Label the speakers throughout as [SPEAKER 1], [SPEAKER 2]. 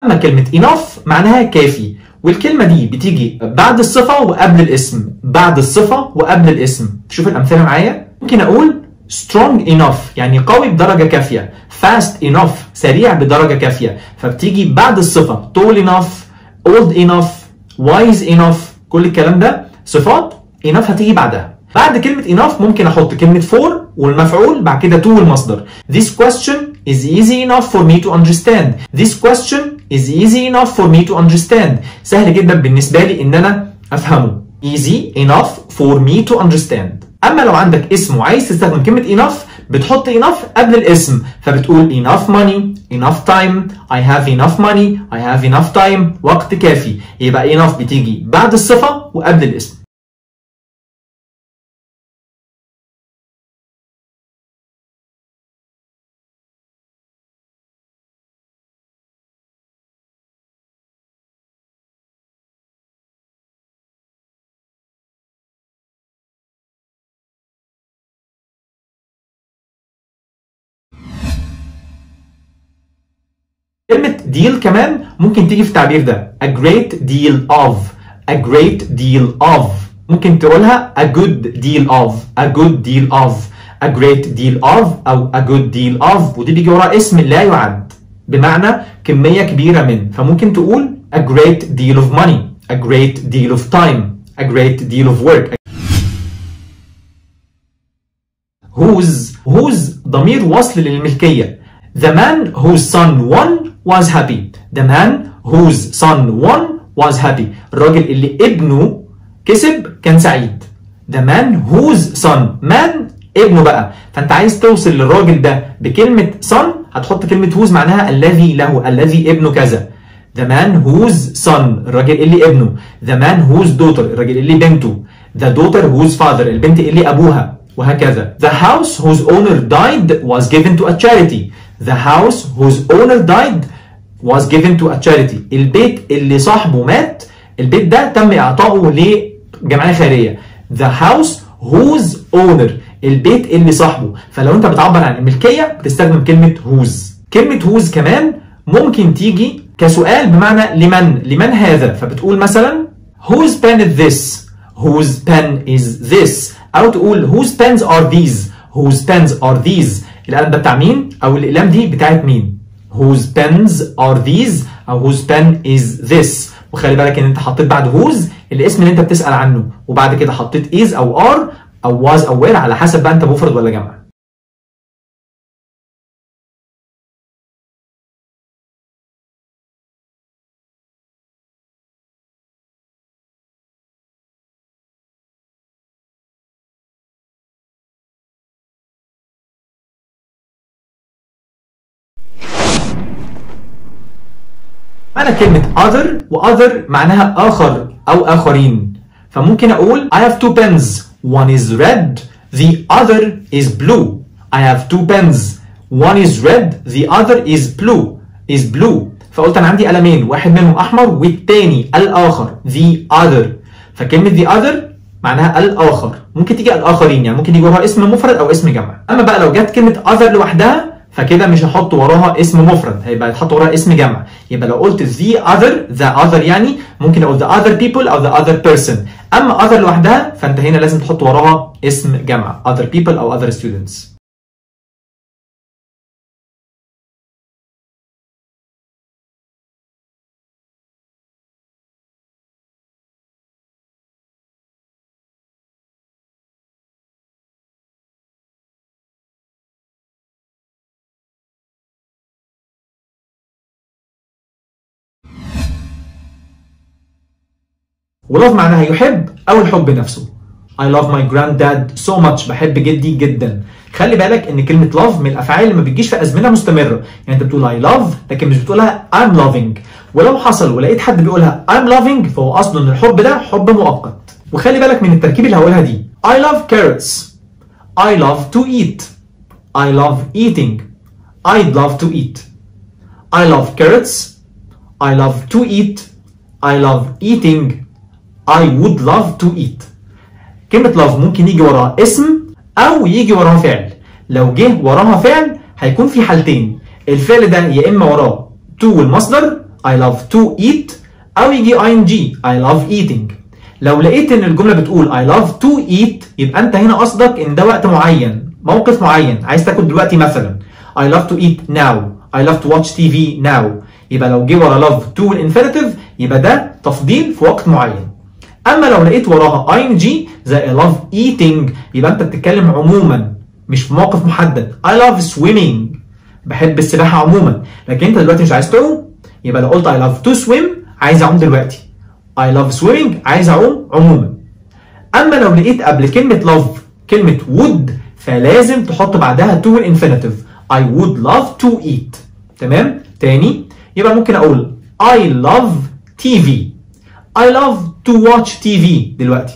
[SPEAKER 1] اما كلمة enough معناها كافي، والكلمة دي بتيجي بعد الصفة وقبل الاسم، بعد الصفة وقبل الاسم. شوف الأمثلة معايا. ممكن أقول strong enough يعني قوي بدرجة كافية، fast enough سريع بدرجة كافية، فبتيجي بعد الصفة. tall enough، old enough، wise enough، كل الكلام ده صفات enough هتيجي بعدها. بعد كلمة enough ممكن أحط كلمة for والمفعول بعد كده to والمصدر. This question is easy enough for me to understand. This question is easy enough for me to understand. سهل جدا بالنسبة لي إن أنا أفهمه. Easy enough for me to understand. أما لو عندك اسم وعايز تستخدم كلمة enough بتحط enough قبل الاسم، فبتقول enough money، enough time، I have enough money، I have enough time، وقت كافي. يبقى enough بتيجي بعد الصفة وقبل الاسم. كلمة deal كمان ممكن تيجي في التعبير ده a great deal of، a great deal of. ممكن تقولها a good deal of، a good deal of، a great deal of أو a good deal of، ودي بيجي وراها اسم لا يعد بمعنى كمية كبيرة من، فممكن تقول a great deal of money، a great deal of time، a great deal of work. whose ضمير وصل للملكية. The man whose son won was happy. The man whose son won was happy. الراجل اللي ابنه كسب كان سعيد. The man whose son، man ابنه بقى، فانت عايز توصل للراجل ده بكلمة son هتحط كلمة whose معناها الذي له، الذي ابنه كذا. The man whose son الراجل اللي ابنه. The man whose daughter الراجل اللي بنته. The daughter whose father البنت اللي ابوها، وهكذا. The house whose owner died was given to a charity. The house whose owner died was given to a charity. البيت اللي صاحبه مات البيت ده تم إعطائه لجمعية خيرية. The house whose owner البيت اللي صاحبه، فلو أنت بتعبر عن الملكية بتستخدم كلمة whose. كلمة whose كمان ممكن تيجي كسؤال بمعنى لمن هذا، فبتقول مثلا whose pen is this، whose pen is this، أو تقول whose pens are these، whose pens are these. القلم ده بتاع مين؟ أو الأقلام دي بتاعت مين؟ whose pens are these أو whose pen is this. وخلي بالك إن أنت حطيت بعد whose الاسم اللي أنت بتسأل عنه، وبعد كده حطيت is أو are أو was أو were على حسب بقى أنت مفرد ولا جمع. معنى كلمة other وother معناها آخر أو آخرين، فممكن أقول I have two pens one is red the other is blue. I have two pens one is red the other is blue. فقلت أنا عندي قلمين واحد منهم أحمر والتاني الآخر the other. فكلمة the other معناها الآخر، ممكن تيجي الآخرين يعني ممكن يجي وراها اسم مفرد أو اسم جمع. أما بقى لو جت كلمة other لوحدها فكده مش هحط وراها اسم مفرد، هيبقى يتحط وراها اسم جمع. يبقى لو قلت the other يعني ممكن اقول the other people او the other person. اما other لوحدها فانت هنا لازم تحط وراها اسم جمع other people او other students. ولوف معناها يحب أو الحب نفسه. I love my granddad so much، بحب جدي جدا. خلي بالك إن كلمة love من الأفعال اللي ما بتجيش في أزمنة مستمرة، يعني أنت بتقول I love لكن مش بتقولها I'm loving. ولو حصل ولقيت حد بيقولها I'm loving فهو قصده إن الحب ده حب مؤقت. وخلي بالك من التركيب اللي هقولها دي. I love carrots. I love to eat. I love eating. I'd love to eat. I love carrots. I love to eat. I love eating. I would love to eat. كلمة love ممكن يجي وراها اسم أو يجي وراها فعل. لو جه وراها فعل هيكون في حالتين، الفعل ده يا إما وراه to والمصدر I love to eat أو يجي ing I love eating. لو لقيت إن الجملة بتقول I love to eat يبقى أنت هنا قصدك إن ده وقت معين، موقف معين، عايز تاكل دلوقتي مثلا. I love to eat now. I love to watch TV now. يبقى لو جه ورا love to الانفينيتيف يبقى ده تفضيل في وقت معين. أما لو لقيت وراها ing زي I love eating يبقى أنت بتتكلم عموما مش في موقف محدد. I love swimming بحب السباحة عموما، لكن أنت دلوقتي مش عايز تعوم يبقى لو قلت I love to swim عايز أعوم دلوقتي. I love swimming عايز أعوم عموما. أما لو لقيت قبل كلمة love كلمة would فلازم تحط بعدها to الانفينيتيف. I would love to eat. تمام؟ تاني يبقى ممكن أقول I love TV. I love to watch TV دلوقتي.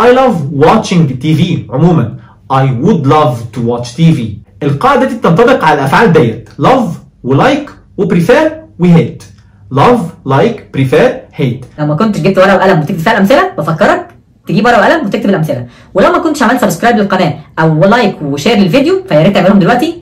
[SPEAKER 1] I love watching TV عموما. I would love to watch TV. القاعدة دي بتنطبق على الأفعال ديت love و like و prefer و hate. love like prefer hate.
[SPEAKER 2] لو ما كنتش جبت ورقه وقلم وتكتب فيها الامثله بفكرك تجيب ورقه وقلم وتكتب الامثله، ولو ما كنتش عملت سبسكرايب للقناه او لايك وشير للفيديو فيا ريت تعملهم دلوقتي.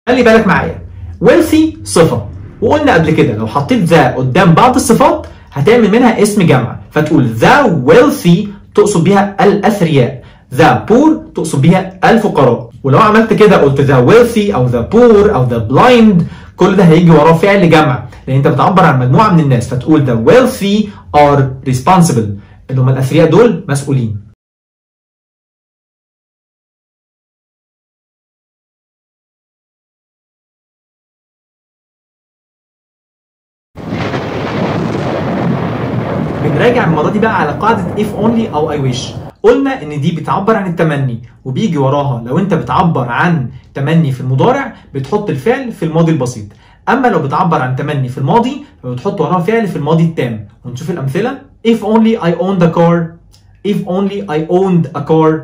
[SPEAKER 1] خلي بالك معايا wealthy صفة، وقلنا قبل كده لو حطيت ذا قدام بعض الصفات هتعمل منها اسم جمع، فتقول the wealthy تقصد بيها الأثرياء، the poor تقصد بيها الفقراء. ولو عملت كده قلت the wealthy أو the poor أو the blind كل ده هيجي وراه فعل جمع، لأن أنت بتعبر عن مجموعة من الناس، فتقول the wealthy are responsible اللي هم الأثرياء دول مسؤولين. بنراجع المرة دي بقى على قاعدة if only أو I wish. قلنا إن دي بتعبر عن التمني وبيجي وراها لو أنت بتعبر عن تمني في المضارع بتحط الفعل في الماضي البسيط، أما لو بتعبر عن تمني في الماضي فبتحط وراها فعل في الماضي التام. ونشوف الأمثلة. if only I owned a car. if only I owned a car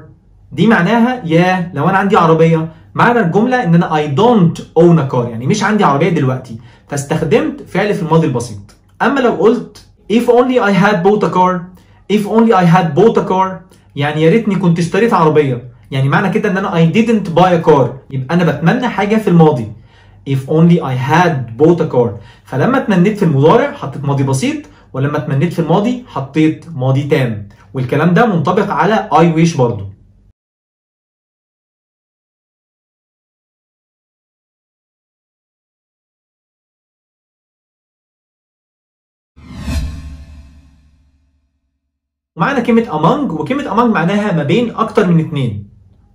[SPEAKER 1] دي معناها يا لو أنا عندي عربية. معنى الجملة إن أنا I don't own a car يعني مش عندي عربية دلوقتي، فاستخدمت فعل في الماضي البسيط. أما لو قلت if only I had bought a car. if only I had bought a car يعني يا ريتني كنت اشتريت عربية، يعني معنى كده ان انا I didn't buy a car يبقى انا بتمنى حاجة في الماضي. if only I had bought a car فلما تمنيت في المضارع حطيت ماضي بسيط، ولما تمنيت في الماضي حطيت ماضي تام، والكلام ده منطبق على I wish برضو. ومعنى كلمة among، وكلمة among معناها ما بين أكتر من اتنين،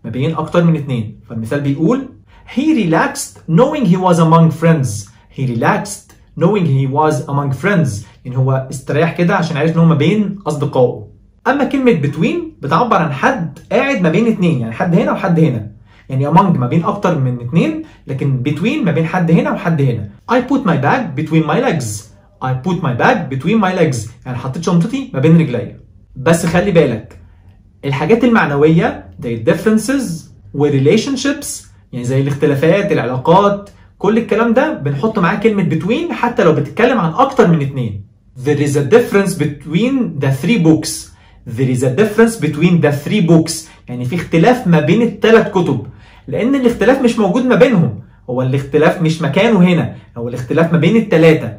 [SPEAKER 1] ما بين أكتر من اتنين. فالمثال بيقول he relaxed knowing he was among friends. he relaxed knowing he was among friends يعني هو استريح كده عشان عارف إن هو ما بين أصدقائه. أما كلمة between بتعبر عن حد قاعد ما بين اتنين، يعني حد هنا وحد هنا، يعني among ما بين أكتر من اتنين، لكن between ما بين حد هنا وحد هنا. I put my bag between my legs. I put my bag between my legs يعني حطيت شنطتي ما بين رجلي. بس خلي بالك الحاجات المعنوية زي differences و relationships يعني زي الاختلافات العلاقات كل الكلام ده بنحط معاه كلمة between حتى لو بتتكلم عن أكتر من اتنين. There is a difference between the three books. There is a difference between the three books يعني في اختلاف ما بين الثلاث كتب، لأن الاختلاف مش موجود ما بينهم، هو الاختلاف مش مكانه هنا، هو الاختلاف ما بين الثلاثة.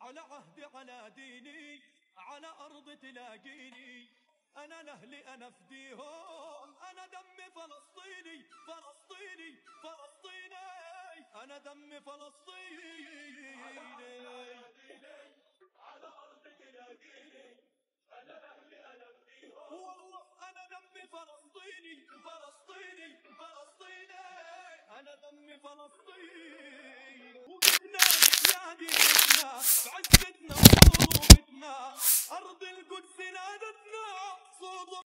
[SPEAKER 3] على عهدي على ديني على أرض تلاقيني أنا لأهلي أنا فديهم أنا دمي فلسطيني فلسطيني فلسطيني أنا دمي فلسطيني على أرض تلاقيني أنا لأهلي أنا فديهم والله أنا دمي فلسطيني فلسطيني فلسطيني أنا دمي فلسطيني وقفنا يا ديننا